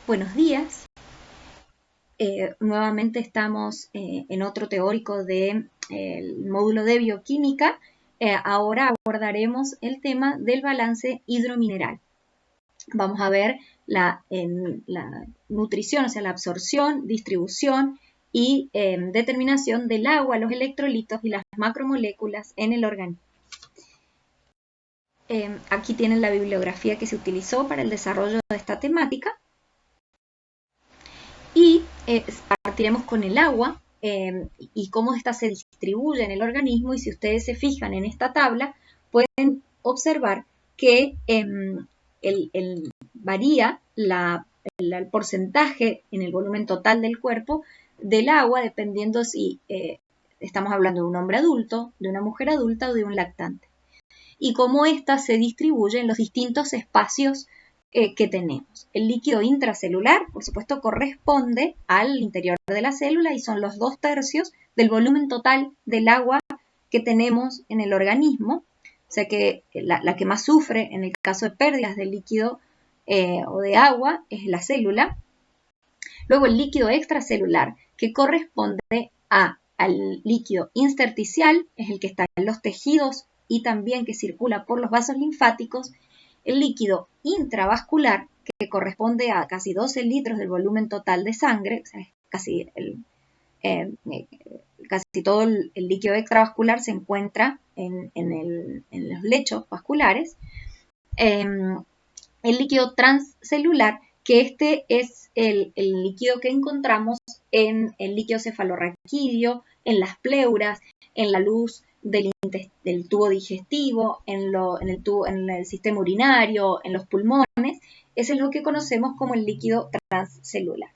Buenos días. Nuevamente estamos en otro teórico del módulo de bioquímica. Ahora abordaremos el tema del balance hidromineral. Vamos a ver la nutrición, o sea, la absorción, distribución y determinación del agua, los electrolitos y las macromoléculas en el organismo. Aquí tienen la bibliografía que se utilizó para el desarrollo de esta temática. Y partiremos con el agua y cómo ésta se distribuye en el organismo. Y si ustedes se fijan en esta tabla, pueden observar que varía el porcentaje en el volumen total del cuerpo del agua, dependiendo si estamos hablando de un hombre adulto, de una mujer adulta o de un lactante. Y cómo ésta se distribuye en los distintos espacios que tenemos. El líquido intracelular, por supuesto, corresponde al interior de la célula y son los 2/3 del volumen total del agua que tenemos en el organismo. O sea que la que más sufre en el caso de pérdidas de líquido o de agua es la célula. Luego el líquido extracelular, que corresponde al líquido intersticial, es el que está en los tejidos y también que circula por los vasos linfáticos. El líquido intravascular, que corresponde a casi 12 litros del volumen total de sangre, o sea, casi todo el líquido extravascular se encuentra en los lechos vasculares. El líquido transcelular, que este es el líquido que encontramos en el líquido cefalorraquídeo, en las pleuras, en la luz del tubo digestivo, en el sistema urinario, en los pulmones. Ese es lo que conocemos como el líquido transcelular.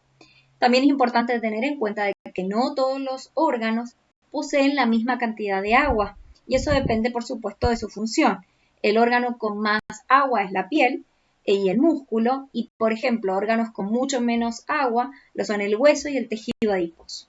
También es importante tener en cuenta que no todos los órganos poseen la misma cantidad de agua, y eso depende, por supuesto, de su función. El órgano con más agua es la piel y el músculo, y, por ejemplo, órganos con mucho menos agua lo son el hueso y el tejido adiposo.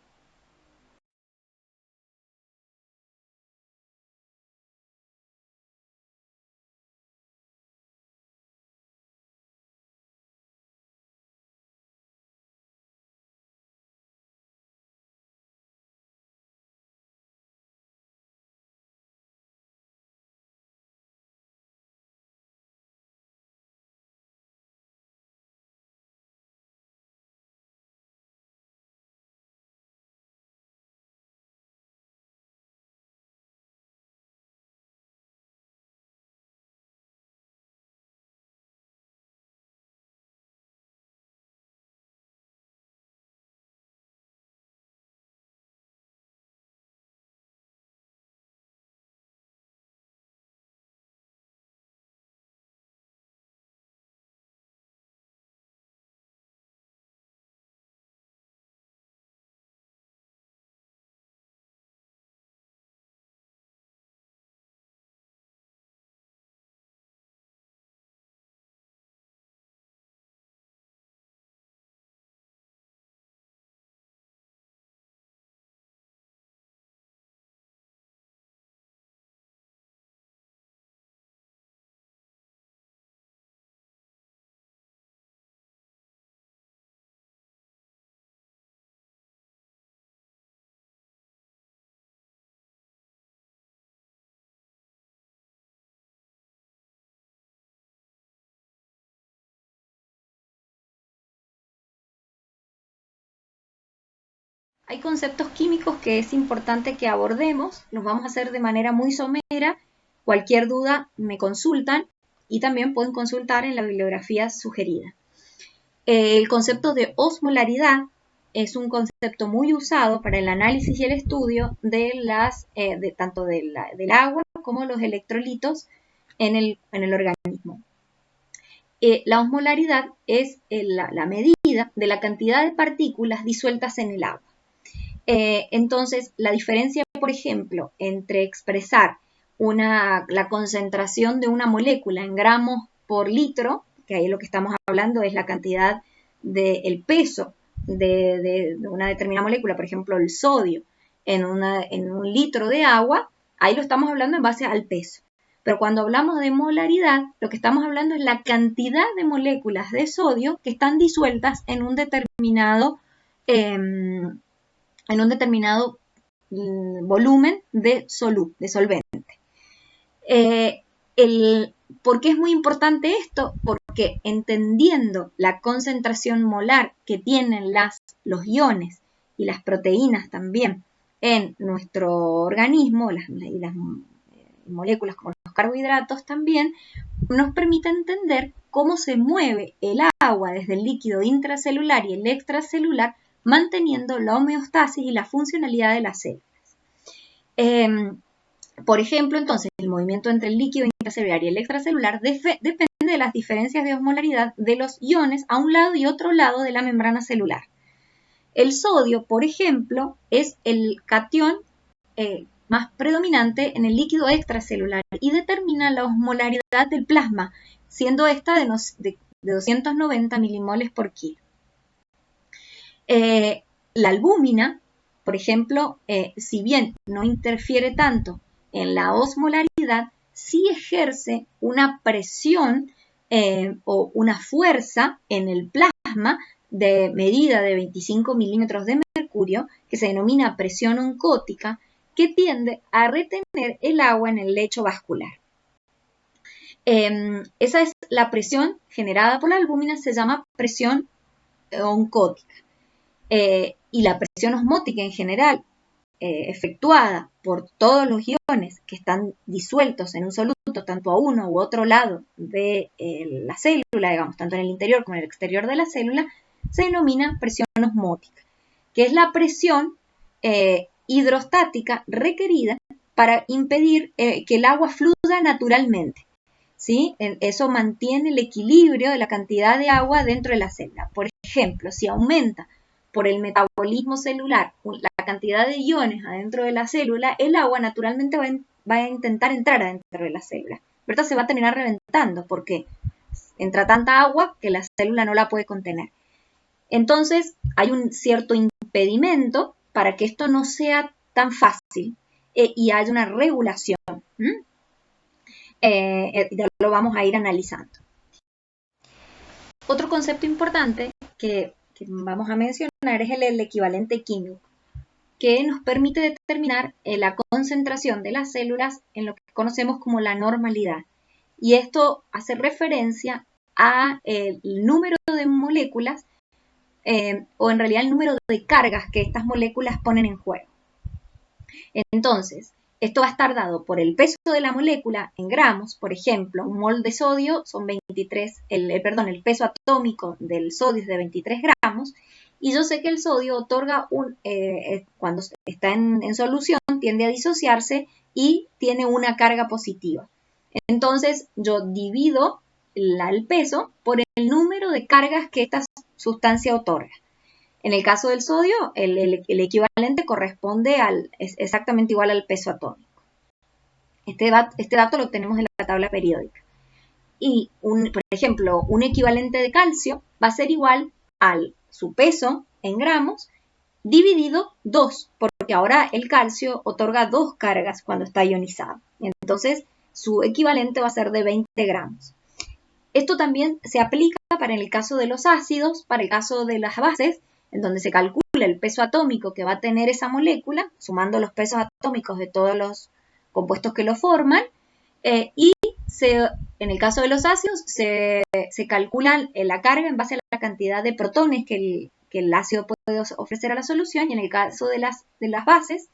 Hay conceptos químicos que es importante que abordemos, los vamos a hacer de manera muy somera. Cualquier duda me consultan y también pueden consultar en la bibliografía sugerida. El concepto de osmolaridad es un concepto muy usado para el análisis y el estudio de tanto del agua como los electrolitos en el organismo. La osmolaridad es la medida de la cantidad de partículas disueltas en el agua. Entonces, la diferencia, por ejemplo, entre expresar la concentración de una molécula en gramos por litro, que ahí lo que estamos hablando es la cantidad del peso de una determinada molécula, por ejemplo, el sodio, en un litro de agua, ahí lo estamos hablando en base al peso. Pero cuando hablamos de molaridad, lo que estamos hablando es la cantidad de moléculas de sodio que están disueltas en un determinado volumen de solvente. ¿Por qué es muy importante esto? Porque entendiendo la concentración molar que tienen los iones y las proteínas también en nuestro organismo, y las moléculas como los carbohidratos también, nos permite entender cómo se mueve el agua desde el líquido intracelular y el extracelular, manteniendo la homeostasis y la funcionalidad de las células. Por ejemplo, entonces, el movimiento entre el líquido intracelular y el extracelular depende de las diferencias de osmolaridad de los iones a un lado y otro lado de la membrana celular. El sodio, por ejemplo, es el catión más predominante en el líquido extracelular y determina la osmolaridad del plasma, siendo esta de 290 milimoles por kilo. La albúmina, por ejemplo, si bien no interfiere tanto en la osmolaridad, sí ejerce una presión o una fuerza en el plasma de medida de 25 milímetros de mercurio, que se denomina presión oncótica, que tiende a retener el agua en el lecho vascular. Esa es la presión generada por la albúmina, se llama presión oncótica. Y la presión osmótica en general, efectuada por todos los iones que están disueltos en un soluto, tanto a uno u otro lado de la célula, digamos, tanto en el interior como en el exterior de la célula, se denomina presión osmótica, que es la presión hidrostática requerida para impedir que el agua fluya naturalmente. ¿Sí? Eso mantiene el equilibrio de la cantidad de agua dentro de la célula. Por ejemplo, si aumenta por el metabolismo celular la cantidad de iones adentro de la célula, el agua naturalmente va a intentar entrar adentro de la célula. Pero esta se va a terminar reventando porque entra tanta agua que la célula no la puede contener. Entonces, hay un cierto impedimento para que esto no sea tan fácil y haya una regulación. Ya lo vamos a ir analizando. Otro concepto importante que vamos a mencionar es el equivalente químico, que nos permite determinar la concentración de las células en lo que conocemos como la normalidad. Y esto hace referencia a el número de moléculas o en realidad el número de cargas que estas moléculas ponen en juego. Entonces, esto va a estar dado por el peso de la molécula en gramos. Por ejemplo, un mol de sodio son 23, el peso atómico del sodio es de 23 gramos. Y yo sé que el sodio otorga cuando está en solución, tiende a disociarse y tiene una carga positiva. Entonces, yo divido el peso por el número de cargas que esta sustancia otorga. En el caso del sodio, el equivalente corresponde es exactamente igual al peso atómico. Este dato lo tenemos en la tabla periódica. Y, por ejemplo, un equivalente de calcio va a ser igual a su peso en gramos dividido 2, porque ahora el calcio otorga 2 cargas cuando está ionizado. Entonces, su equivalente va a ser de 20 gramos. Esto también se aplica para el caso de los ácidos, para el caso de las bases, en donde se calcula el peso atómico que va a tener esa molécula, sumando los pesos atómicos de todos los compuestos que lo forman, y en el caso de los ácidos se calcula la carga en base a la cantidad de protones que el ácido puede ofrecer a la solución, y en el caso de las bases,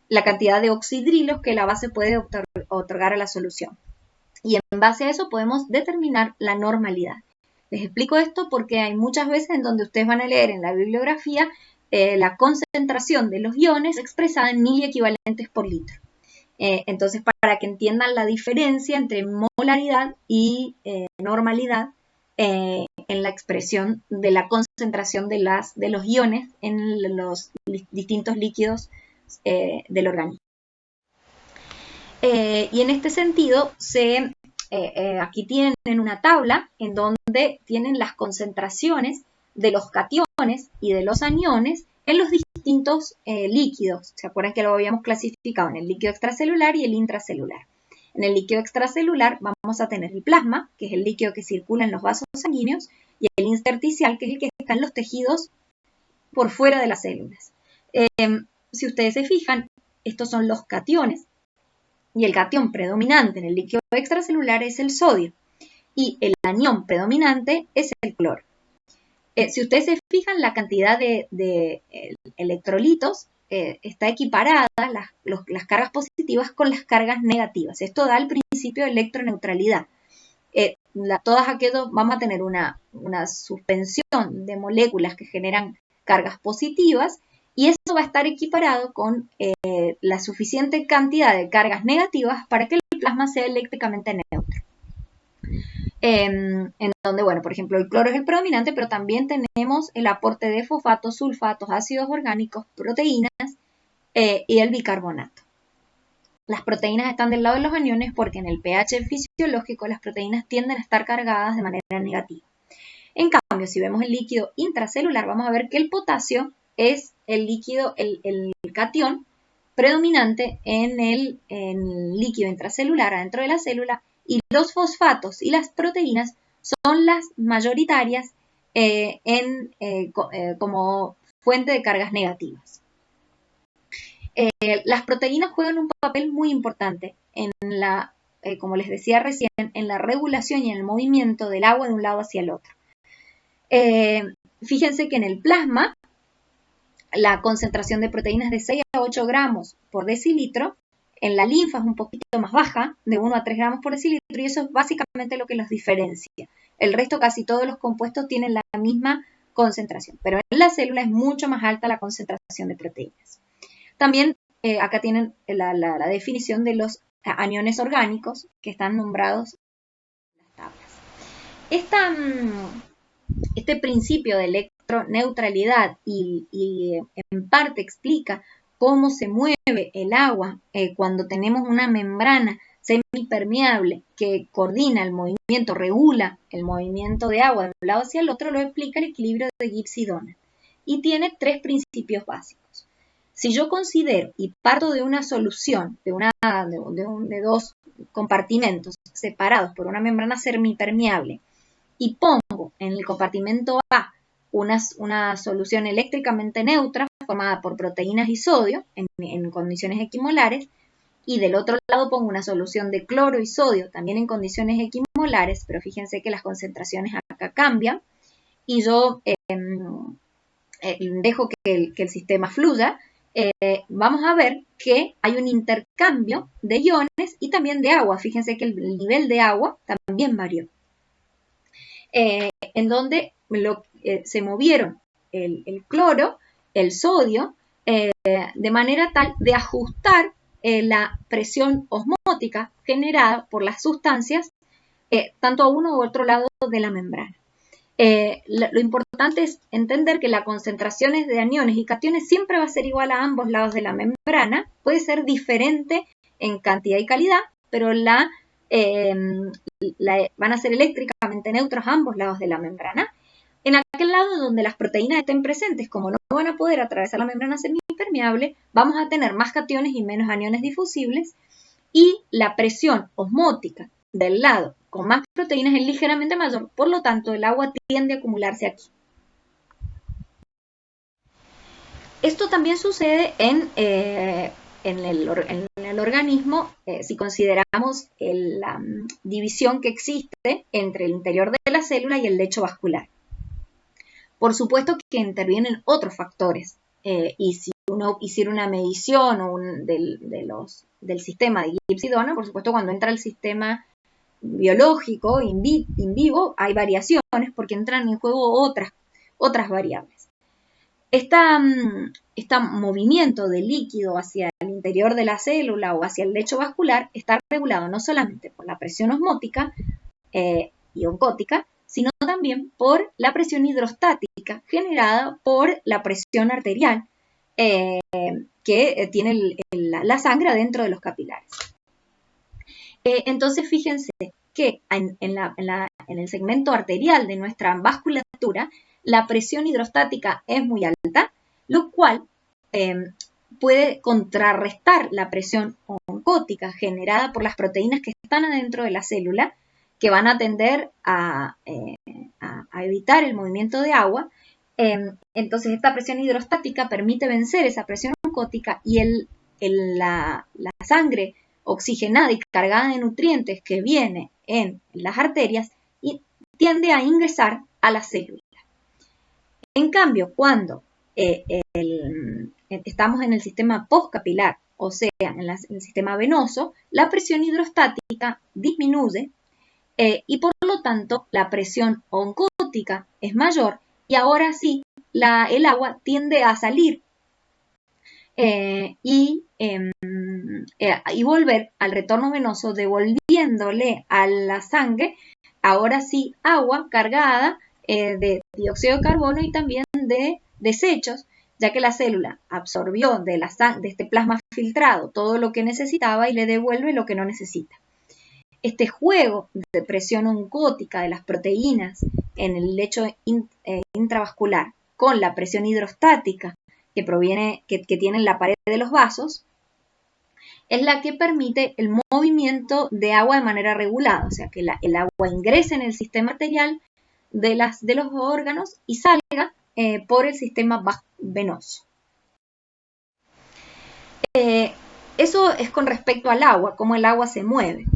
la cantidad de oxidrilos que la base puede otorgar a la solución. Y en base a eso podemos determinar la normalidad. Les explico esto porque hay muchas veces en donde ustedes van a leer en la bibliografía la concentración de los iones expresada en miliequivalentes por litro. Entonces, para que entiendan la diferencia entre molaridad y normalidad en la expresión de la concentración de los iones en los distintos líquidos del organismo. Y en este sentido, aquí tienen una tabla en donde tienen las concentraciones de los cationes y de los aniones en los distintos líquidos. ¿Se acuerdan que lo habíamos clasificado en el líquido extracelular y el intracelular? En el líquido extracelular vamos a tener el plasma, que es el líquido que circula en los vasos sanguíneos, y el intersticial, que es el que está en los tejidos por fuera de las células. Si ustedes se fijan, estos son los cationes, y el cation predominante en el líquido extracelular es el sodio, y el anión predominante es el cloro. Si ustedes se fijan, la cantidad de electrolitos está equiparada, las cargas positivas con las cargas negativas. Esto da el principio de electroneutralidad. Todas aquellas vamos a tener una suspensión de moléculas que generan cargas positivas, y eso va a estar equiparado con la suficiente cantidad de cargas negativas para que el plasma sea eléctricamente neutro. En donde, bueno, por ejemplo, el cloro es el predominante, pero también tenemos el aporte de fosfatos, sulfatos, ácidos orgánicos, proteínas y el bicarbonato. Las proteínas están del lado de los aniones porque en el pH fisiológico las proteínas tienden a estar cargadas de manera negativa. En cambio, si vemos el líquido intracelular, vamos a ver que el potasio es el líquido, el cation predominante en el líquido intracelular adentro de la célula, y los fosfatos y las proteínas son las mayoritarias como fuente de cargas negativas. Las proteínas juegan un papel muy importante como les decía recién, en la regulación y en el movimiento del agua de un lado hacia el otro. Fíjense que en el plasma la concentración de proteínas es de 6 a 8 gramos por decilitro. En la linfa es un poquito más baja, de 1 a 3 gramos por decilitro, y eso es básicamente lo que los diferencia. El resto, casi todos los compuestos tienen la misma concentración, pero en la célula es mucho más alta la concentración de proteínas. También acá tienen la definición de los aniones orgánicos que están nombrados en las tablas. Este principio de electroneutralidad y en parte explica cómo se mueve el agua cuando tenemos una membrana semipermeable que coordina el movimiento, regula el movimiento de agua de un lado hacia el otro, lo explica el equilibrio de Gibbs y Donat. Y tiene 3 principios básicos. Si yo considero y parto de una solución de 2 compartimentos separados por una membrana semipermeable y pongo en el compartimento A una solución eléctricamente neutra formada por proteínas y sodio en condiciones equimolares, y del otro lado pongo una solución de cloro y sodio también en condiciones equimolares, pero fíjense que las concentraciones acá cambian, y yo dejo que el sistema fluya, vamos a ver que hay un intercambio de iones y también de agua. Fíjense que el nivel de agua también varió. En donde se movieron el cloro, el sodio, de manera tal de ajustar la presión osmótica generada por las sustancias, tanto a uno u otro lado de la membrana. Lo importante es entender que las concentraciones de aniones y cationes siempre va a ser igual a ambos lados de la membrana. Puede ser diferente en cantidad y calidad, pero van a ser eléctricamente neutros a ambos lados de la membrana. En aquel lado donde las proteínas estén presentes, como no van a poder atravesar la membrana semipermeable, vamos a tener más cationes y menos aniones difusibles, y la presión osmótica del lado con más proteínas es ligeramente mayor, por lo tanto el agua tiende a acumularse aquí. Esto también sucede en el organismo si consideramos la división que existe entre el interior de la célula y el lecho vascular. Por supuesto que intervienen otros factores, y si uno hiciera una medición del sistema de Gibbs y Donat, por supuesto cuando entra el sistema biológico in vivo hay variaciones porque entran en juego otras variables. Este movimiento de líquido hacia el interior de la célula o hacia el lecho vascular está regulado no solamente por la presión osmótica y oncótica, sino también por la presión hidrostática generada por la presión arterial que tiene la sangre dentro de los capilares. Entonces fíjense que en el segmento arterial de nuestra vasculatura la presión hidrostática es muy alta, lo cual puede contrarrestar la presión oncótica generada por las proteínas que están adentro de la célula, que van a tender a evitar el movimiento de agua. Entonces, esta presión hidrostática permite vencer esa presión oncótica y la sangre oxigenada y cargada de nutrientes que viene en las arterias y tiende a ingresar a la célula. En cambio, cuando estamos en el sistema postcapilar, o sea, en el sistema venoso, la presión hidrostática disminuye y por lo tanto la presión oncótica es mayor y ahora sí el agua tiende a salir y volver al retorno venoso, devolviéndole a la sangre ahora sí agua cargada de dióxido de carbono y también de desechos, ya que la célula absorbió de este plasma filtrado todo lo que necesitaba y le devuelve lo que no necesita. Este juego de presión oncótica de las proteínas en el lecho intravascular con la presión hidrostática que tiene en la pared de los vasos es la que permite el movimiento de agua de manera regulada, o sea, que el agua ingrese en el sistema arterial de los órganos y salga por el sistema venoso. Eso es con respecto al agua, cómo el agua se mueve.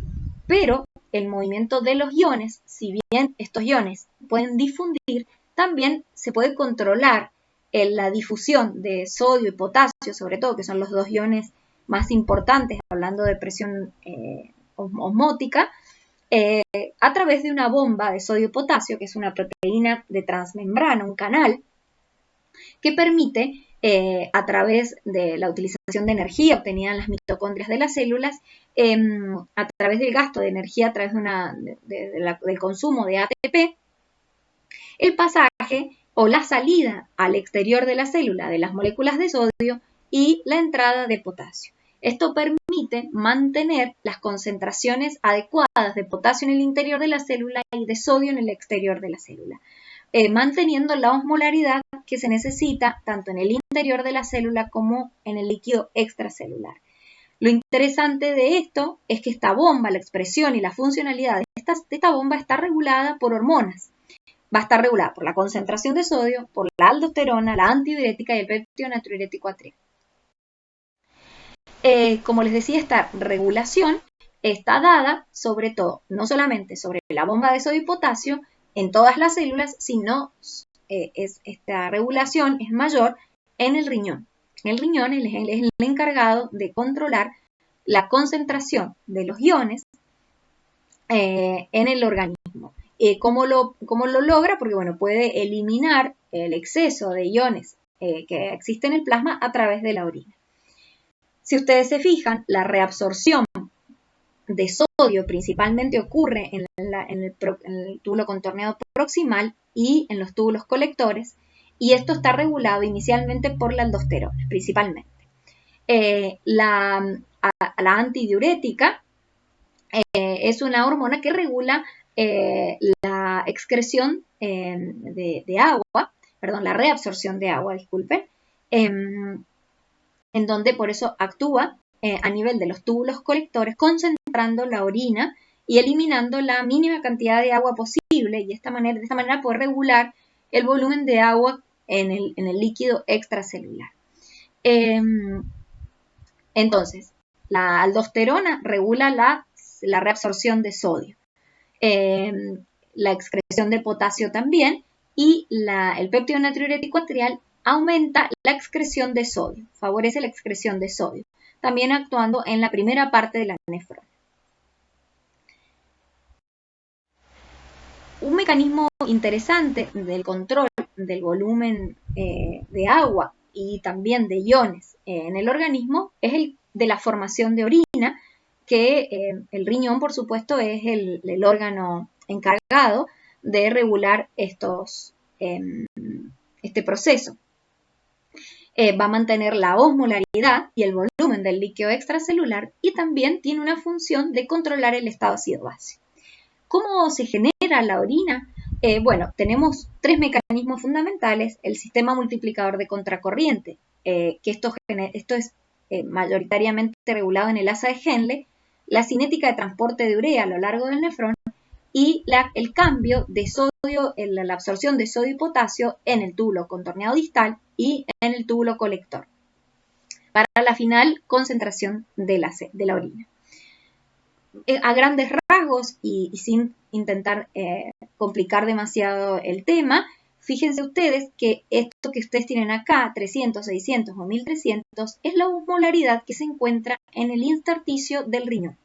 Pero el movimiento de los iones, si bien estos iones pueden difundir, también se puede controlar la difusión de sodio y potasio, sobre todo, que son los dos iones más importantes, hablando de presión osmótica, a través de una bomba de sodio y potasio, que es una proteína de transmembrana, un canal, que permite, a través de la utilización de energía obtenida en las mitocondrias de las células, a través del gasto de energía, a través del consumo de ATP, el pasaje o la salida al exterior de la célula de las moléculas de sodio y la entrada de potasio. Esto permite mantener las concentraciones adecuadas de potasio en el interior de la célula y de sodio en el exterior de la célula, manteniendo la osmolaridad que se necesita tanto en el interior de la célula como en el líquido extracelular. Lo interesante de esto es que esta bomba, la expresión y la funcionalidad de esta bomba está regulada por hormonas. Va a estar regulada por la concentración de sodio, por la aldosterona, la antidiurética y el péptido natriurético A3. Como les decía, esta regulación está dada sobre todo, no solamente sobre la bomba de sodio y potasio en todas las células, sino esta regulación es mayor en el riñón. El riñón es el encargado de controlar la concentración de los iones en el organismo. ¿Cómo lo logra? Porque bueno, puede eliminar el exceso de iones que existe en el plasma a través de la orina. Si ustedes se fijan, la reabsorción de sodio principalmente ocurre en el túbulo contorneado proximal y en los túbulos colectores, y esto está regulado inicialmente por la aldosterona, principalmente. La antidiurética es una hormona que regula la excreción de agua, perdón, la reabsorción de agua, disculpen, en donde por eso actúa a nivel de los túbulos colectores, concentrando la orina y eliminando la mínima cantidad de agua posible, y de esta manera puede regular el volumen de agua en el líquido extracelular. Entonces, la aldosterona regula la reabsorción de sodio, la excreción de potasio también, y el péptido natriurético atrial aumenta la excreción de sodio, favorece la excreción de sodio, también actuando en la primera parte de la nefrona. Un mecanismo interesante del control del volumen de agua y también de iones en el organismo es el de la formación de orina, que el riñón, por supuesto, es el órgano encargado de regular este proceso. Va a mantener la osmolaridad y el volumen del líquido extracelular y también tiene una función de controlar el estado ácido-base. ¿Cómo se genera la orina? Bueno, tenemos tres mecanismos fundamentales: el sistema multiplicador de contracorriente, que esto es mayoritariamente regulado en el asa de Henle, la cinética de transporte de urea a lo largo del nefrón y el cambio de sodio, la absorción de sodio y potasio en el túbulo contorneado distal y en el túbulo colector, para la final concentración de la orina. A grandes rasgos y sin intentar complicar demasiado el tema, fíjense ustedes que esto que ustedes tienen acá, 300, 600 o 1300, es la osmolaridad que se encuentra en el intersticio del riñón.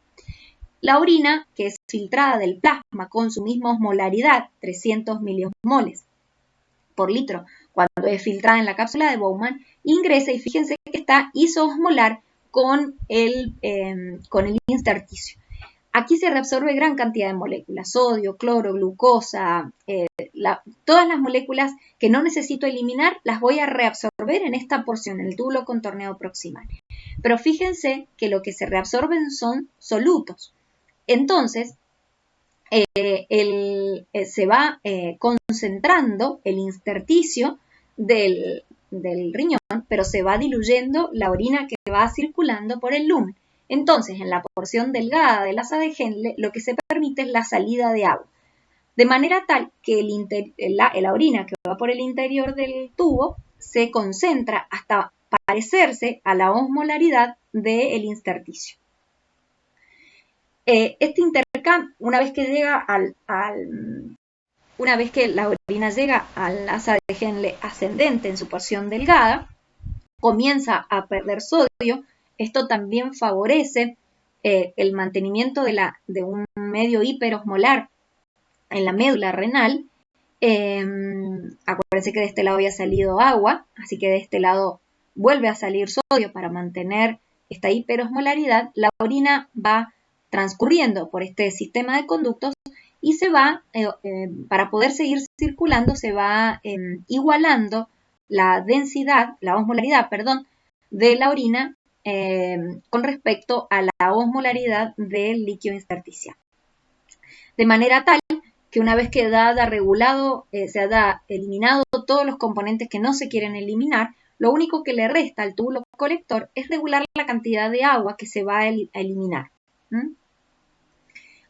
La orina, que es filtrada del plasma con su misma osmolaridad, 300 miliosmoles por litro, cuando es filtrada en la cápsula de Bowman, ingresa y fíjense que está isoosmolar con el intersticio. Aquí se reabsorbe gran cantidad de moléculas, sodio, cloro, glucosa, todas las moléculas que no necesito eliminar las voy a reabsorber en esta porción, en el túbulo contorneado proximal. Pero fíjense que lo que se reabsorben son solutos. Entonces, se va concentrando el intersticio del riñón, pero se va diluyendo la orina que va circulando por el lumen. Entonces, en la porción delgada del asa de Henle, lo que se permite es la salida de agua, de manera tal que la orina que va por el interior del tubo se concentra hasta parecerse a la osmolaridad del intersticio. Este intercambio, una vez que la orina llega al asa de Henle ascendente en su porción delgada, comienza a perder sodio. Esto también favorece el mantenimiento de un medio hiperosmolar en la médula renal. Acuérdense que de este lado había salido agua, así que de este lado vuelve a salir sodio para mantener esta hiperosmolaridad. La orina va transcurriendo por este sistema de conductos y se va, para poder seguir circulando, se va igualando la densidad, la osmolaridad, perdón, de la orina con respecto a la osmolaridad del líquido intersticial. De manera tal que una vez que se ha eliminado todos los componentes que no se quieren eliminar, lo único que le resta al túbulo colector es regular la cantidad de agua que se va a eliminar.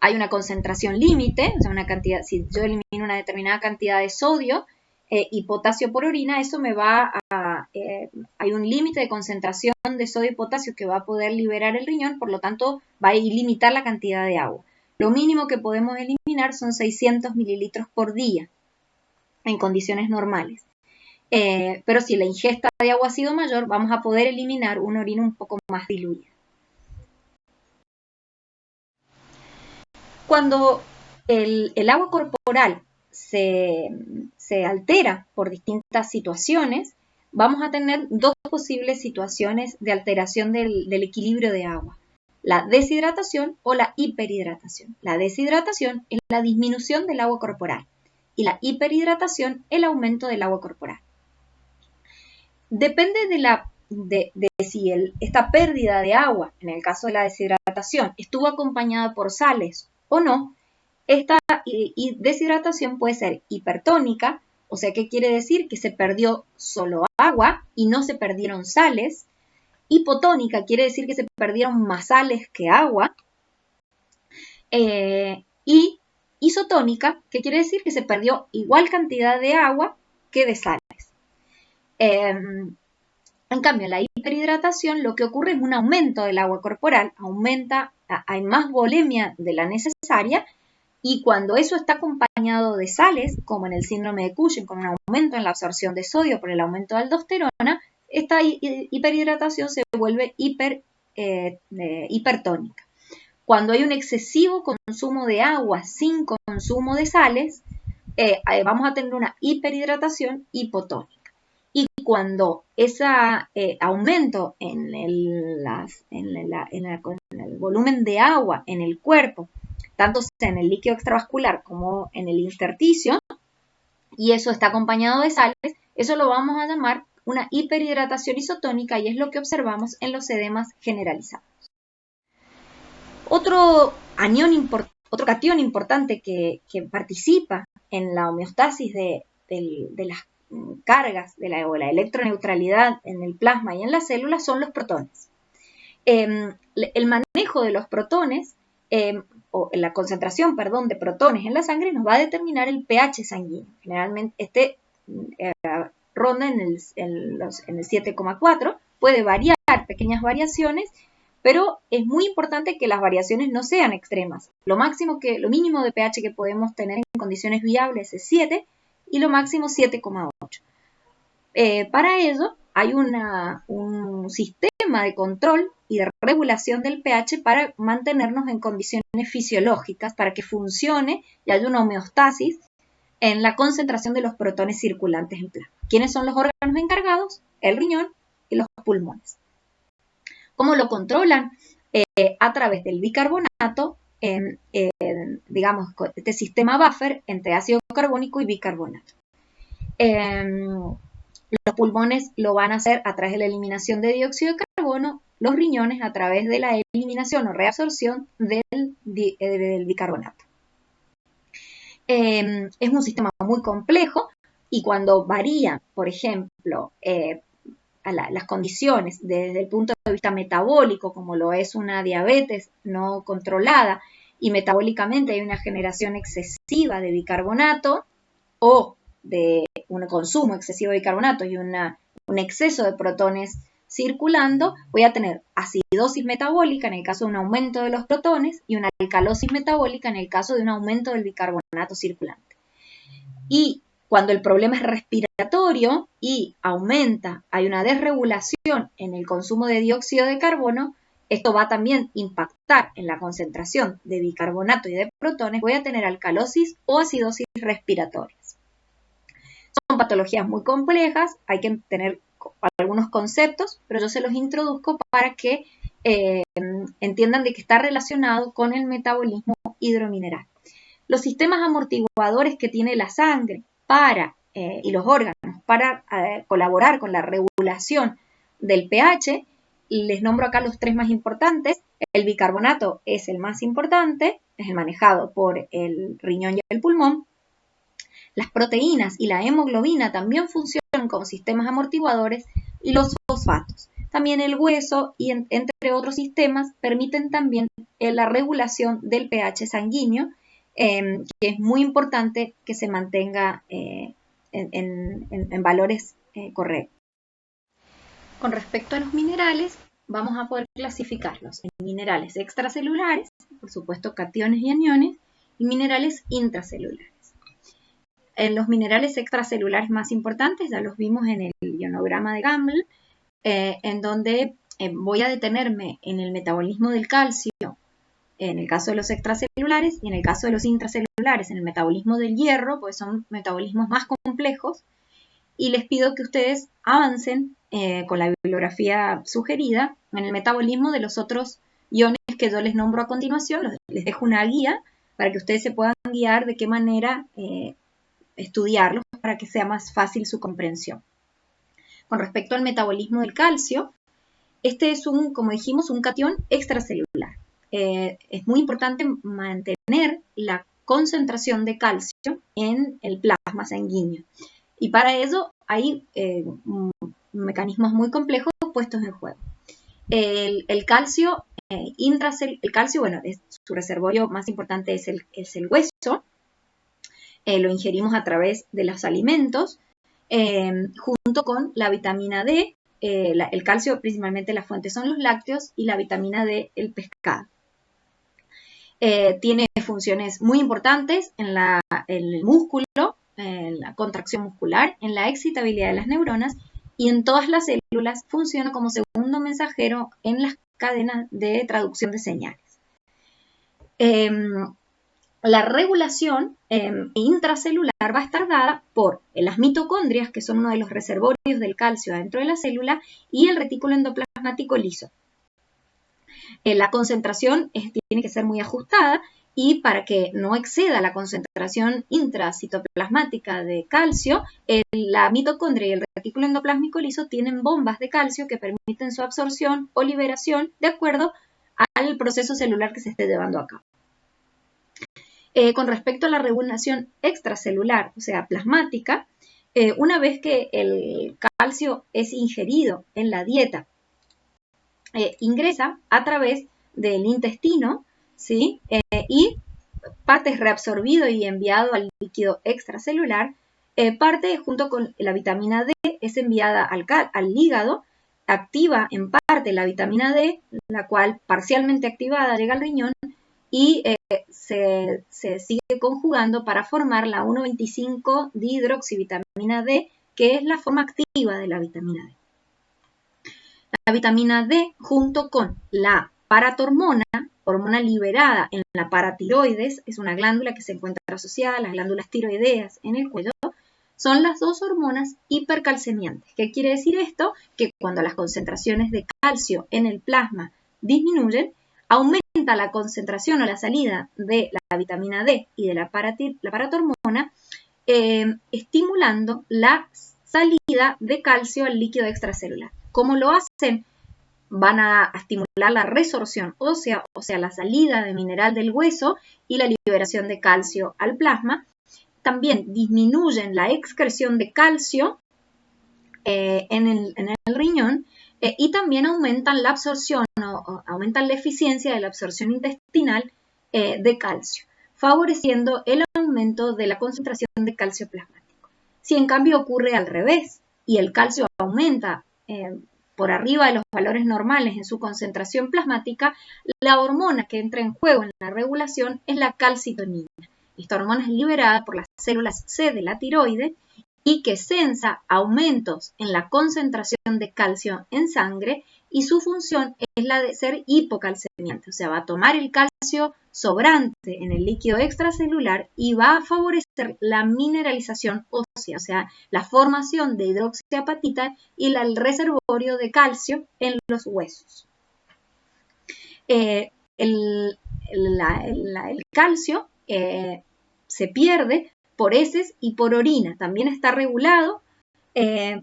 Hay una concentración límite, o sea, si yo elimino una determinada cantidad de sodio y potasio por orina, eso me va hay un límite de concentración de sodio y potasio que va a poder liberar el riñón, por lo tanto va a limitar la cantidad de agua. Lo mínimo que podemos eliminar son 600 mililitros por día en condiciones normales. Pero si la ingesta de agua ha sido mayor, vamos a poder eliminar una orina un poco más diluida. Cuando el agua corporal se altera por distintas situaciones, vamos a tener dos posibles situaciones de alteración del equilibrio de agua: la deshidratación o la hiperhidratación. La deshidratación es la disminución del agua corporal y la hiperhidratación el aumento del agua corporal. Depende de si esta pérdida de agua, en el caso de la deshidratación, estuvo acompañada por sales o no. Esta deshidratación puede ser hipertónica, o sea, ¿qué quiere decir? Que se perdió solo agua y no se perdieron sales. Hipotónica quiere decir que se perdieron más sales que agua. Y isotónica, que quiere decir que se perdió igual cantidad de agua que de sales. En cambio, en la hiperhidratación lo que ocurre es un aumento del agua corporal, hay más volemia de la necesaria, y cuando eso está acompañado de sales, como en el síndrome de Cushing, con un aumento en la absorción de sodio por el aumento de aldosterona, esta hiperhidratación se vuelve hipertónica. Cuando hay un excesivo consumo de agua sin consumo de sales, vamos a tener una hiperhidratación hipotónica. Y cuando ese aumento en el volumen de agua en el cuerpo, tanto sea en el líquido extravascular como en el intersticio, y eso está acompañado de sales, eso lo vamos a llamar una hiperhidratación isotónica, y es lo que observamos en los edemas generalizados. Otro catión importante que participa en la homeostasis de cargas o la electroneutralidad en el plasma y en las células son los protones. El manejo de los protones, o la concentración, perdón, de protones en la sangre nos va a determinar el pH sanguíneo. Generalmente ronda en el 7,4, puede variar, pequeñas variaciones, pero es muy importante que las variaciones no sean extremas. Lo mínimo de pH que podemos tener en condiciones viables es 7 y lo máximo 7,8. Para ello hay un sistema de control y de regulación del pH para mantenernos en condiciones fisiológicas, para que funcione y haya una homeostasis en la concentración de los protones circulantes en plasma. ¿Quiénes son los órganos encargados? El riñón y los pulmones. ¿Cómo lo controlan? A través del bicarbonato, digamos, este sistema buffer entre ácido carbónico y bicarbonato. Los pulmones lo van a hacer a través de la eliminación de dióxido de carbono, los riñones a través de la eliminación o reabsorción del bicarbonato. Es un sistema muy complejo y cuando varía, por ejemplo, las condiciones desde el punto de vista metabólico, como lo es una diabetes no controlada y metabólicamente hay una generación excesiva de bicarbonato o de un consumo excesivo de bicarbonato y un exceso de protones circulando, voy a tener acidosis metabólica en el caso de un aumento de los protones y una alcalosis metabólica en el caso de un aumento del bicarbonato circulante. Y cuando el problema es respiratorio y aumenta, hay una desregulación en el consumo de dióxido de carbono, esto va también a impactar en la concentración de bicarbonato y de protones, voy a tener alcalosis o acidosis respiratorias. Son patologías muy complejas, hay que tener algunos conceptos, pero yo se los introduzco para que entiendan de que está relacionado con el metabolismo hidromineral. Los sistemas amortiguadores que tiene la sangre y los órganos para colaborar con la regulación del pH, les nombro acá los tres más importantes. El bicarbonato es el más importante, es el manejado por el riñón y el pulmón. Las proteínas y la hemoglobina también funcionan como sistemas amortiguadores y los fosfatos. También el hueso y entre otros sistemas permiten también la regulación del pH sanguíneo, que es muy importante que se mantenga en valores correctos. Con respecto a los minerales, vamos a poder clasificarlos en minerales extracelulares, por supuesto cationes y aniones, y minerales intracelulares. En los minerales extracelulares más importantes, ya los vimos en el ionograma de Gamble, en donde voy a detenerme en el metabolismo del calcio, en el caso de los extracelulares, y en el caso de los intracelulares, en el metabolismo del hierro, pues son metabolismos más complejos, y les pido que ustedes avancen con la bibliografía sugerida en el metabolismo de los otros iones que yo les nombro a continuación. Les dejo una guía para que ustedes se puedan guiar de qué manera estudiarlos para que sea más fácil su comprensión. Con respecto al metabolismo del calcio, este es como dijimos, un catión extracelular. Es muy importante mantener la concentración de calcio en el plasma sanguíneo. Y para ello hay mecanismos muy complejos puestos en juego. El calcio bueno, su reservorio más importante es el hueso. Lo ingerimos a través de los alimentos, junto con la vitamina D. El calcio, principalmente la fuente son los lácteos y la vitamina D, el pescado. Tiene funciones muy importantes en el músculo, en la contracción muscular, en la excitabilidad de las neuronas y en todas las células funciona como segundo mensajero en las cadenas de traducción de señales. La regulación intracelular va a estar dada por las mitocondrias, que son uno de los reservorios del calcio dentro de la célula, y el retículo endoplasmático liso. La concentración tiene que ser muy ajustada y para que no exceda la concentración intracitoplasmática de calcio, la mitocondria y el retículo endoplásmico liso tienen bombas de calcio que permiten su absorción o liberación de acuerdo al proceso celular que se esté llevando a cabo. Con respecto a la regulación extracelular, o sea, plasmática, Una vez que el calcio es ingerido en la dieta, ingresa a través del intestino, ¿sí? Y parte es reabsorbido y enviado al líquido extracelular. Parte, junto con la vitamina D, es enviada al hígado, activa en parte la vitamina D, la cual parcialmente activada llega al riñón y se sigue conjugando para formar la 1,25 dihidroxivitamina D, que es la forma activa de la vitamina D. La vitamina D, junto con la paratormona, hormona liberada en la paratiroides, es una glándula que se encuentra asociada a las glándulas tiroideas en el cuello, son las dos hormonas hipercalcemiantes. ¿Qué quiere decir esto? Que cuando las concentraciones de calcio en el plasma disminuyen, aumenta la concentración o la salida de la vitamina D y de la paratormona, estimulando la salida de calcio al líquido extracelular. ¿Cómo lo hacen? Van a estimular la resorción ósea, o sea, la salida de mineral del hueso y la liberación de calcio al plasma. También disminuyen la excreción de calcio en el riñón y también aumentan la absorción o aumentan la eficiencia de la absorción intestinal de calcio, favoreciendo el aumento de la concentración de calcio plasmático. Si en cambio ocurre al revés y el calcio aumenta por arriba de los valores normales en su concentración plasmática, la hormona que entra en juego en la regulación es la calcitonina. Esta hormona es liberada por las células C de la tiroides y que sensa aumentos en la concentración de calcio en sangre, y su función es la de ser hipocalcemiante, o sea, va a tomar el calcio sobrante en el líquido extracelular y va a favorecer la mineralización ósea, o sea, la formación de hidroxiapatita y el reservorio de calcio en los huesos. El calcio se pierde por heces y por orina. También está regulado,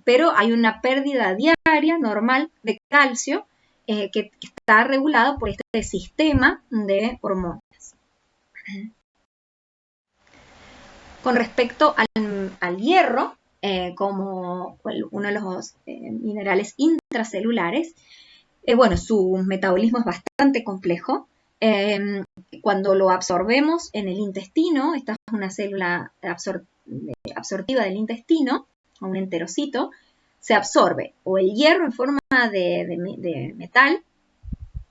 pero hay una pérdida diaria normal de calcio que está regulado por este sistema de hormonas. Con respecto al hierro, como uno de los minerales intracelulares, bueno, su metabolismo es bastante complejo. Cuando lo absorbemos en el intestino, esta es una célula absortiva del intestino, un enterocito, se absorbe o el hierro en forma de metal,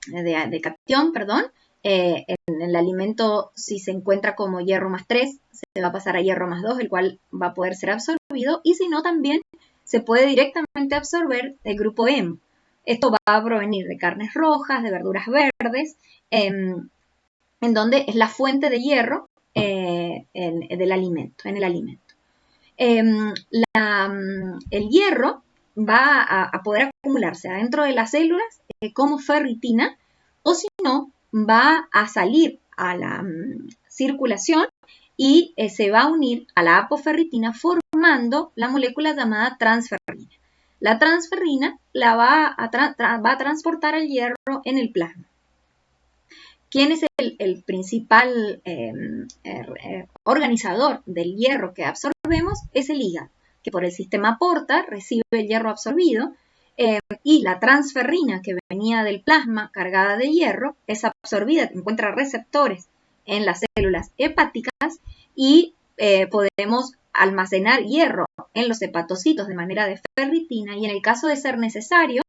de catión, perdón, en el alimento, si se encuentra como hierro más 3, se va a pasar a hierro más 2, el cual va a poder ser absorbido, y si no, también se puede directamente absorber el grupo hemo. Esto va a provenir de carnes rojas, de verduras verdes, en donde es la fuente de hierro en el alimento. El hierro va a poder acumularse adentro de las células como ferritina, o si no, va a salir a la circulación y se va a unir a la apoferritina formando la molécula llamada transferrina. La transferrina va a transportar el hierro en el plasma. ¿Quién es el principal organizador del hierro que absorbemos? Es el hígado, que por el sistema porta recibe el hierro absorbido y la transferrina que venía del plasma cargada de hierro es absorbida, encuentra receptores en las células hepáticas y podemos almacenar hierro en los hepatocitos de manera de ferritina, y en el caso de ser necesario,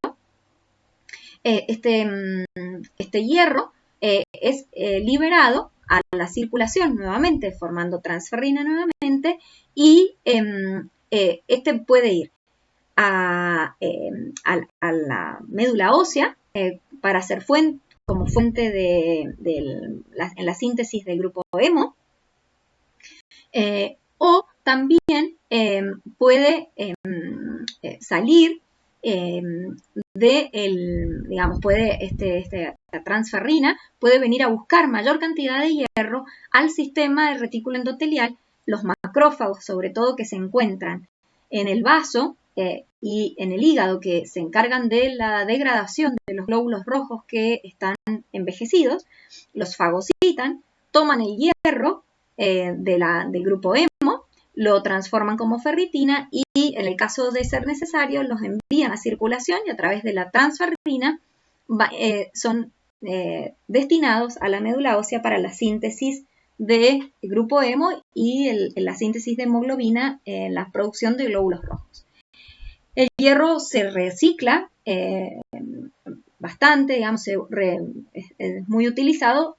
este hierro es liberado a la circulación nuevamente, formando transferrina nuevamente, y este puede ir a la médula ósea para ser como fuente en la síntesis del grupo hemo, o también puede salir la transferrina puede venir a buscar mayor cantidad de hierro al sistema del retículo endotelial, los macrófagos sobre todo, que se encuentran en el vaso y en el hígado, que se encargan de la degradación de los glóbulos rojos que están envejecidos, los fagocitan, toman el hierro del grupo hemo, lo transforman como ferritina y en el caso de ser necesario los envían a circulación y a través de la transferrina son destinados a la médula ósea para la síntesis de grupo hemo y la síntesis de hemoglobina en la producción de glóbulos rojos. El hierro se recicla bastante, digamos, es muy utilizado,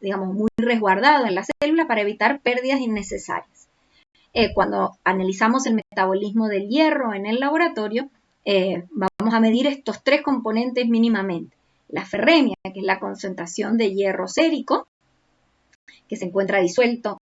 digamos, muy resguardado en la célula para evitar pérdidas innecesarias. Cuando analizamos el metabolismo del hierro en el laboratorio, vamos a medir estos tres componentes mínimamente. La ferremia, que es la concentración de hierro sérico, que se encuentra disuelto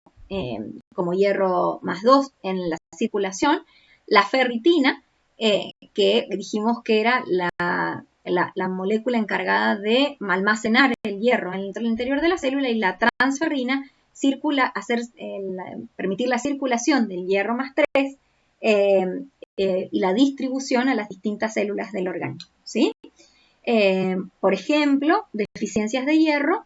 como hierro más 2 en la circulación. La ferritina, que dijimos que era la molécula encargada de almacenar el hierro en el interior de la célula, y la transferrina, permitir la circulación del hierro más 3 y la distribución a las distintas células del organismo, ¿sí? Por ejemplo, deficiencias de hierro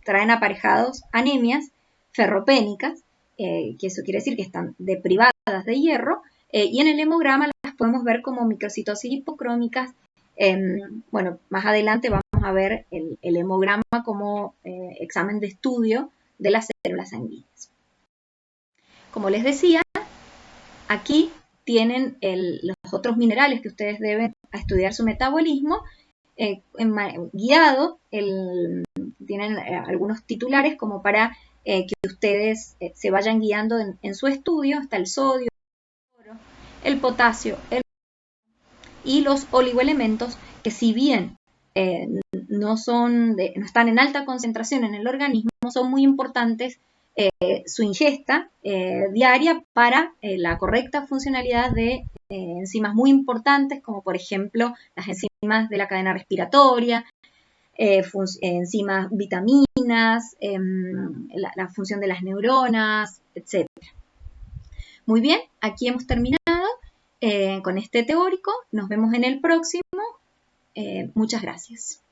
traen aparejados anemias ferropénicas, que eso quiere decir que están deprivadas de hierro, y en el hemograma las podemos ver como microcitosis hipocrómicas. Bueno, más adelante vamos a ver el hemograma como examen de estudio de las células sanguíneas. Como les decía, aquí tienen los otros minerales que ustedes deben estudiar su metabolismo, guiado, tienen algunos titulares como para que ustedes se vayan guiando en su estudio. Está el sodio, el potasio, y los oligoelementos, que si bien no están en alta concentración en el organismo, son muy importantes su ingesta diaria para la correcta funcionalidad de enzimas muy importantes, como por ejemplo las enzimas de la cadena respiratoria, enzimas vitaminas, la función de las neuronas, etc. Muy bien, aquí hemos terminado con este teórico. Nos vemos en el próximo. Muchas gracias.